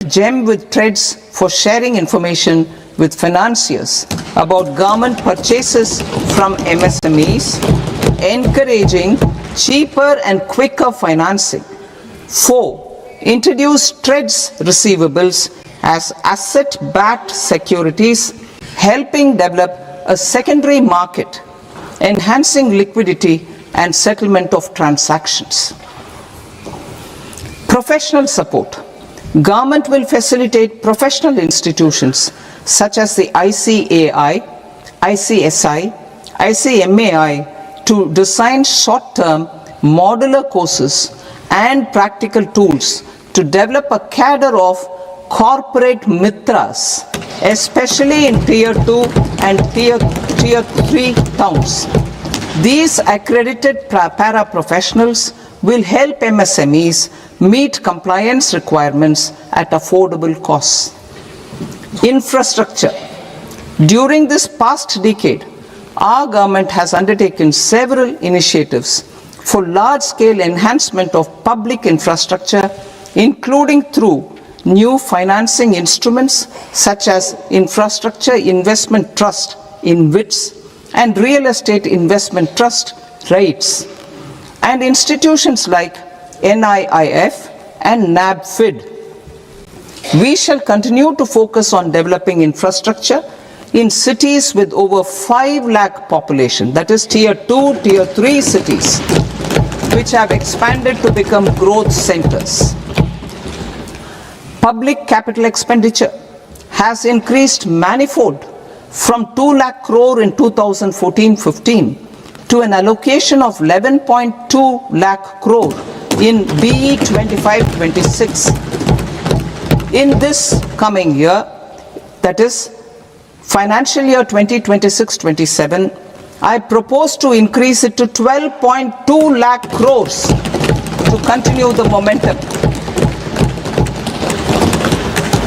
GEM with threads for sharing information with financiers about government purchases from MSMEs, encouraging cheaper and quicker financing. 4. Introduce threads receivables as asset-backed securities, helping develop a secondary market, enhancing liquidity and settlement of transactions. Professional support. Government will facilitate professional institutions such as the ICAI, ICSI, ICMAI to design short-term modular courses and practical tools to develop a cadre of corporate mitras, especially in Tier 2 and Tier 3 towns. These accredited para-professionals will help MSMEs meet compliance requirements at affordable costs. Infrastructure. During this past decade, our government has undertaken several initiatives for large-scale enhancement of public infrastructure, including through new financing instruments such as Infrastructure Investment Trust (InvITs) and Real Estate Investment Trust (REITs), and institutions like NIIF and NABFID. We shall continue to focus on developing infrastructure in cities with over 5 lakh population, that is Tier 2, Tier 3 cities, which have expanded to become growth centers. Public capital expenditure has increased manifold from 2 lakh crore in 2014-15 to an allocation of 11.2 lakh crore in BE 25-26. In this coming year, that is financial year 2026-27, I propose to increase it to 12.2 lakh crores to continue the momentum.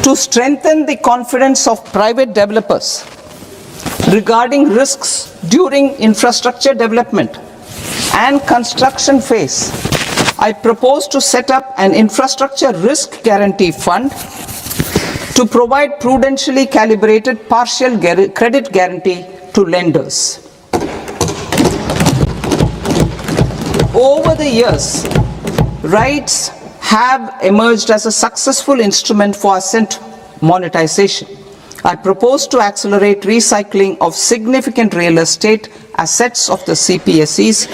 To strengthen the confidence of private developers regarding risks during infrastructure development and construction phase, I propose to set up an infrastructure risk guarantee fund to provide prudentially calibrated partial credit guarantee to lenders. Over the years, REITs have emerged as a successful instrument for asset monetization. I propose to accelerate recycling of significant real estate assets of the CPSEs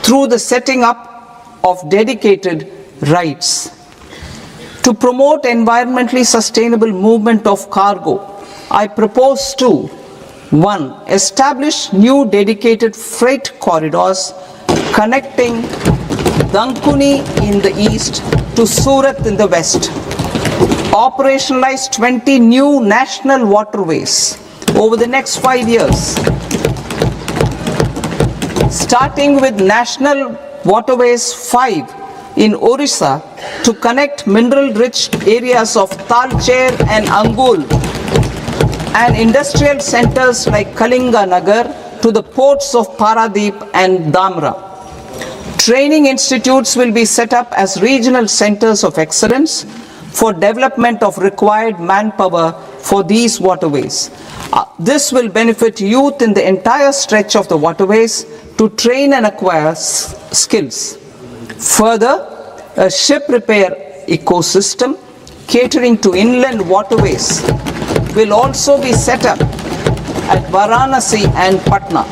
through the setting up of dedicated REITs. To promote environmentally sustainable movement of cargo, I propose to 1. Establish new dedicated freight corridors connecting Dankuni in the east to Surat in the west. Operationalize 20 new national waterways over the next 5 years, starting with National Waterways 5 in Orissa to connect mineral-rich areas of Talcher and Angul and industrial centers like Kalinga Nagar to the ports of Paradeep and Dhamra. Training institutes will be set up as regional centers of excellence for development of required manpower for these waterways. This will benefit youth in the entire stretch of the waterways to train and acquire skills. Further, a ship repair ecosystem catering to inland waterways will also be set up at Varanasi and Patna.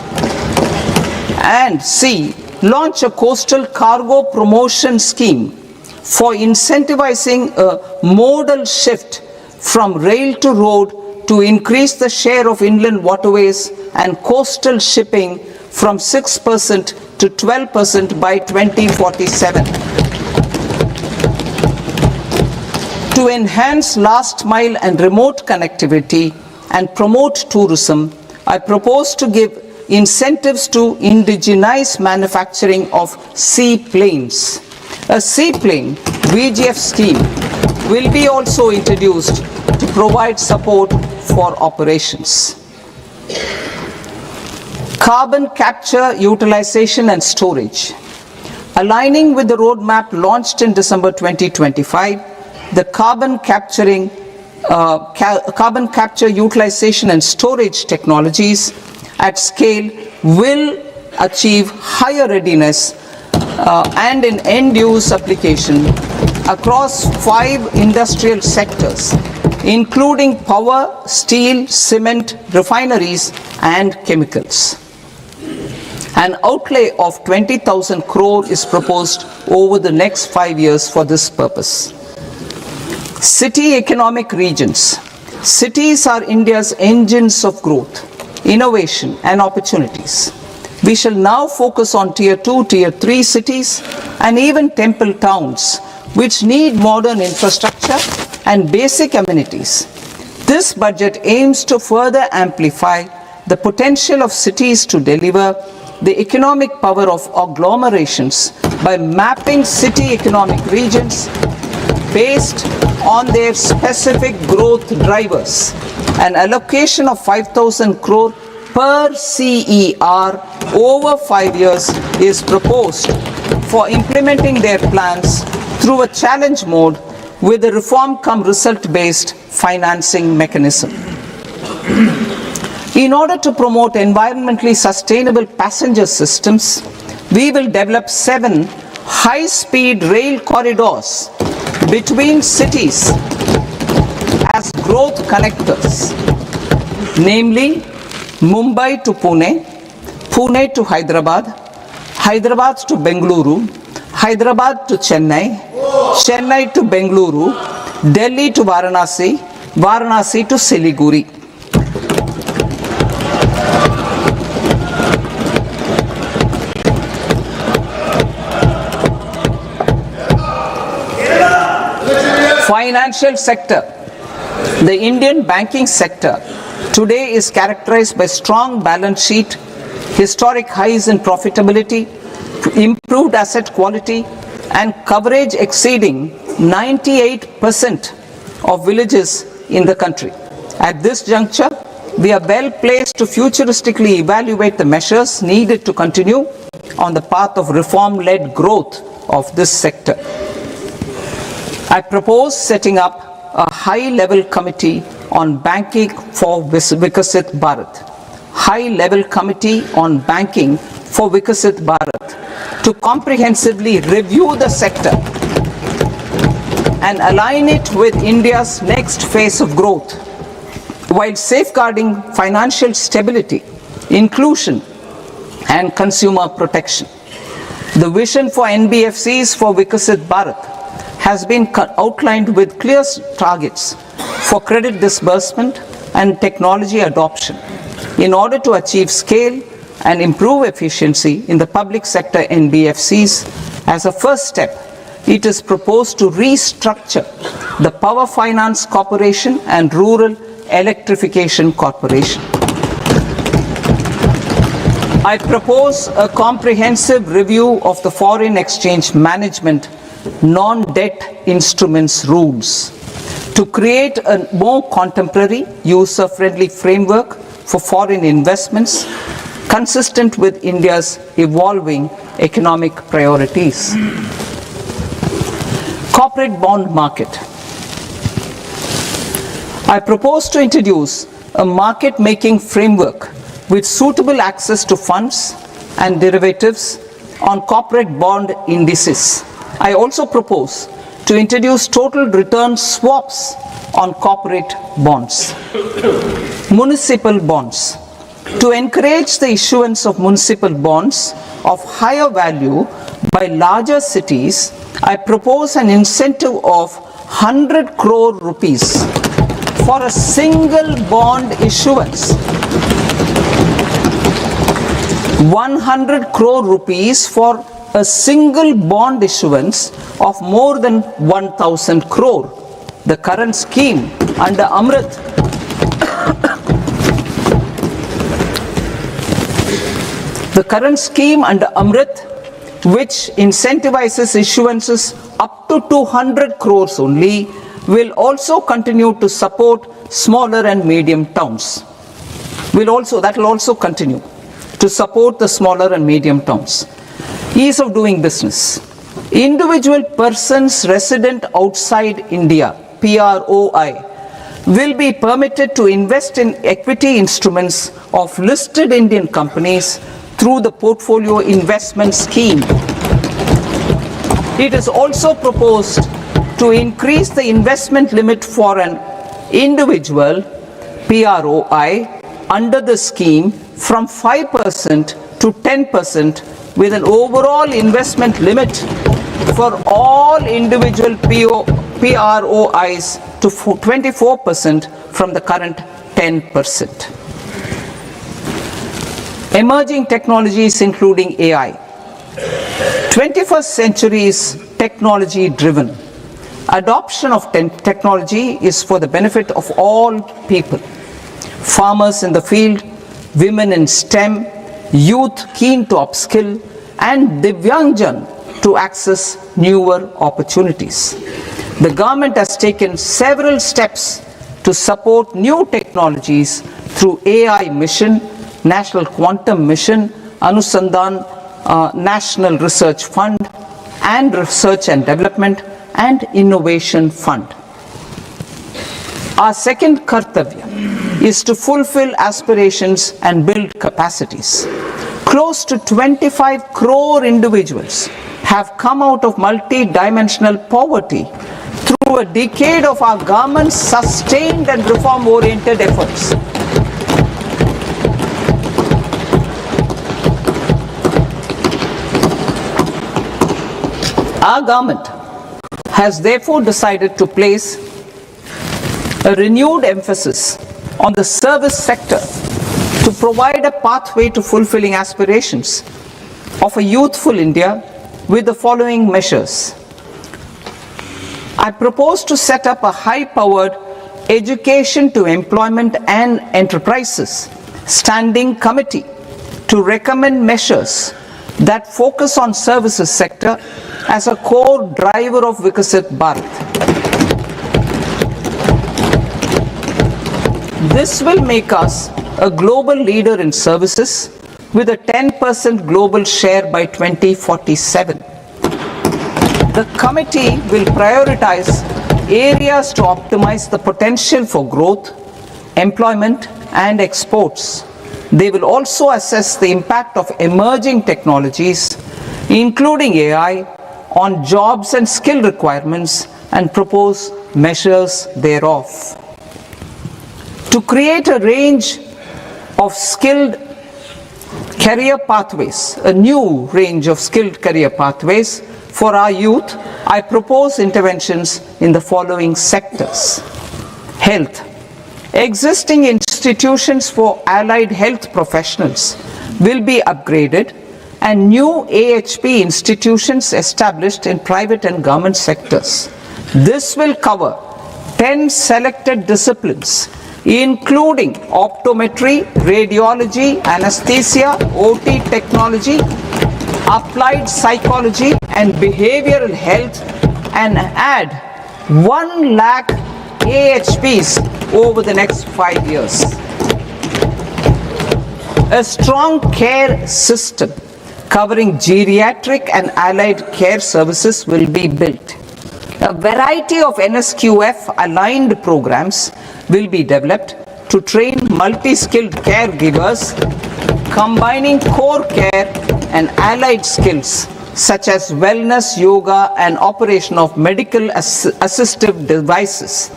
And C. Launch a coastal cargo promotion scheme for incentivizing a modal shift from rail to road to increase the share of inland waterways and coastal shipping from 6% to 12% by 2047. To enhance last mile and remote connectivity and promote tourism, I propose to give incentives to indigenize manufacturing of seaplanes. A seaplane VGF scheme will be also introduced to provide support for operations. Carbon capture, utilization and storage. Aligning with the roadmap launched in December 2025, the carbon capture, utilization and storage technologies at scale will achieve higher readiness and in end-use application across 5 industrial sectors, including power, steel, cement, refineries, and chemicals. An outlay of 20,000 crore is proposed over the next 5 years for this purpose. City economic regions. Cities are India's engines of growth, innovation, and opportunities. We shall now focus on Tier 2, Tier 3 cities, and even temple towns, which need modern infrastructure and basic amenities. This budget aims to further amplify the potential of cities to deliver the economic power of agglomerations by mapping city economic regions based on their specific growth drivers. An allocation of 5,000 crore per CER over 5 years is proposed for implementing their plans through a challenge mode with a reform cum result-based financing mechanism. In order to promote environmentally sustainable passenger systems, we will develop 7 high-speed rail corridors between cities as growth connectors, namely Mumbai to Pune, Pune to Hyderabad, Hyderabad to Bengaluru, Hyderabad to Chennai, Chennai to Bengaluru, Delhi to Varanasi, Varanasi to Siliguri. Financial sector. The Indian banking sector today is characterized by strong balance sheet, historic highs in profitability, improved asset quality, and coverage exceeding 98% of villages in the country. At this juncture, we are well placed to futuristically evaluate the measures needed to continue on the path of reform-led growth of this sector. I propose setting up a high-level committee on banking for Vikasit Bharat. High-level committee on banking for Vikasit Bharat to comprehensively review the sector and align it with India's next phase of growth while safeguarding financial stability, inclusion, and consumer protection. The vision for NBFCs for Vikasit Bharat has been outlined with clear targets for credit disbursement and technology adoption in order to achieve scale and improve efficiency in the public sector NBFCs. As a first step, it is proposed to restructure the Power Finance Corporation and Rural Electrification Corporation. I propose a comprehensive review of the foreign exchange management non-debt instruments rules to create a more contemporary, user-friendly framework for foreign investments consistent with India's evolving economic priorities. Corporate bond market. I propose to introduce a market-making framework with suitable access to funds and derivatives on corporate bond indices. I also propose to introduce total return swaps on corporate bonds. Municipal bonds. To encourage the issuance of municipal bonds of higher value by larger cities, I propose an incentive of 100 crore rupees for a single bond issuance. 100 crore rupees for a single bond issuance of more than 1,000 crore. The current scheme under Amrit which incentivizes issuances up to 200 crores only, will also continue to support smaller and medium towns. That will also continue to support the smaller and medium towns. Ease of doing business. Individual persons resident outside India, PROI, will be permitted to invest in equity instruments of listed Indian companies through the Portfolio Investment Scheme. It is also proposed to increase the investment limit for an individual PROI under the scheme from 5% to 10% with an overall investment limit for all individual PROIs to 24% from the current 10%. Emerging technologies including AI. 21st century is technology driven. Adoption of technology is for the benefit of all people. Farmers in the field, women in STEM, youth keen to upskill, and Divyangjan to access newer opportunities. The government has taken several steps to support new technologies through AI Mission, National Quantum Mission, Anusandhan National Research Fund, and Research and Development and Innovation Fund. Our second kartavya is to fulfill aspirations and build capacities. Close to 25 crore individuals have come out of multi-dimensional poverty through a decade of our government's sustained and reform-oriented efforts. Our government has therefore decided to place a renewed emphasis on the service sector to provide a pathway to fulfilling aspirations of a youthful India with the following measures. I propose to set up a high-powered Education to Employment and Enterprises Standing Committee to recommend measures that focus on services sector as a core driver of Viksit Bharat. This will make us a global leader in services with a 10% global share by 2047. The committee will prioritize areas to optimize the potential for growth, employment, and exports. They will also assess the impact of emerging technologies, including AI, on jobs and skill requirements and propose measures thereof. To create a range of skilled career pathways, a new range of skilled career pathways for our youth, I propose interventions in the following sectors. Health. Existing institutions for allied health professionals will be upgraded and new AHP institutions established in private and government sectors. This will cover 10 selected disciplines, including optometry, radiology, anesthesia, OT technology, applied psychology and behavioral health, and add 1 lakh AHPs over the next 5 years. A strong care system covering geriatric and allied care services will be built. A variety of NSQF aligned programs will be developed to train multi-skilled caregivers, combining core care and allied skills such as wellness, yoga, and operation of medical assistive devices.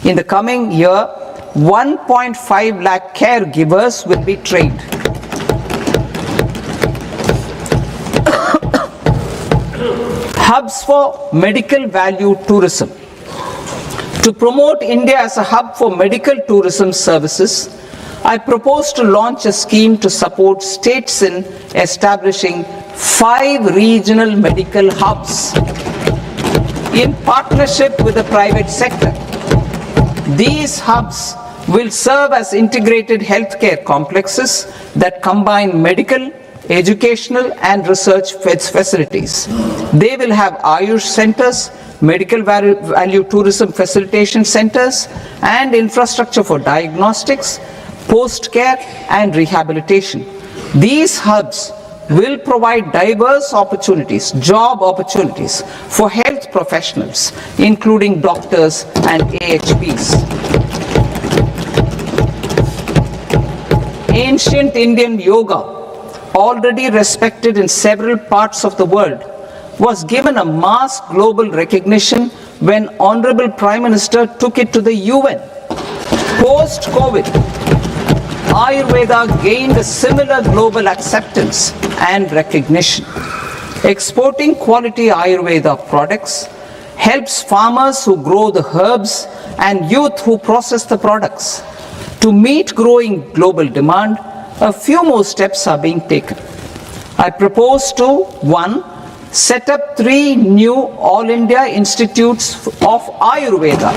In the coming year, 1.5 lakh caregivers will be trained. Hubs for medical value tourism. To promote India as a hub for medical tourism services, I propose to launch a scheme to support states in establishing 5 regional medical hubs in partnership with the private sector. These hubs will serve as integrated healthcare complexes that combine medical, educational, and research facilities. They will have Ayush centers, medical value tourism facilitation centers, and infrastructure for diagnostics, post-care, and rehabilitation. These hubs will provide diverse opportunities, job opportunities for health professionals, including doctors and AHPs. Ancient Indian yoga, already respected in several parts of the world, was given a mass global recognition when Honorable Prime Minister took it to the UN. Post-COVID, Ayurveda gained a similar global acceptance and recognition. Exporting quality Ayurveda products helps farmers who grow the herbs and youth who process the products. To meet growing global demand, a few more steps are being taken. I propose to 1. Set up 3 new All India Institutes of Ayurveda.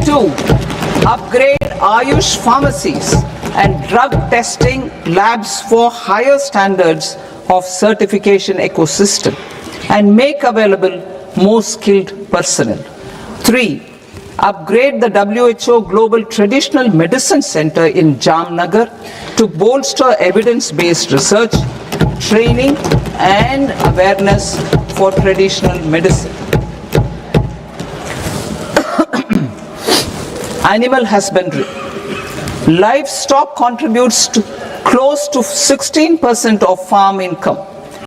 2. Upgrade Ayush pharmacies and drug testing labs for higher standards of certification ecosystem and make available more skilled personnel. 3. Upgrade the WHO Global Traditional Medicine Center in Jamnagar to bolster evidence-based research, training and awareness for traditional medicine. Animal husbandry. Livestock contributes to close to 16% of farm income,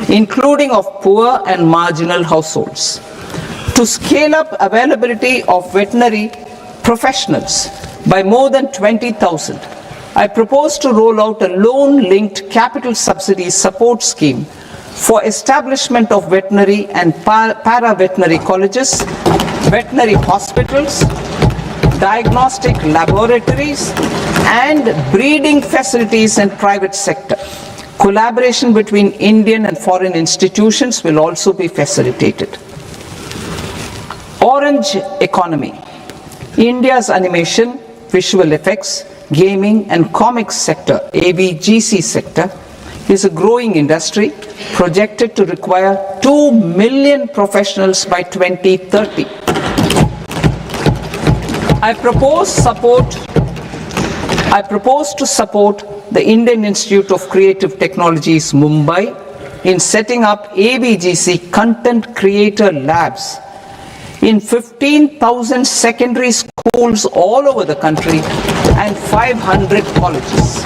including of poor and marginal households. To scale up availability of veterinary professionals by more than 20,000, I propose to roll out a loan-linked capital subsidy support scheme for establishment of veterinary and para-veterinary colleges, veterinary hospitals, diagnostic laboratories, and breeding facilities in private sector. Collaboration between Indian and foreign institutions will also be facilitated. Orange economy. India's animation, visual effects, gaming and comics sector, AVGC sector, is a growing industry projected to require 2 million professionals by 2030. I propose to support the Indian Institute of Creative Technologies, Mumbai, in setting up AVGC content creator labs in 15,000 secondary schools all over the country and 500 colleges.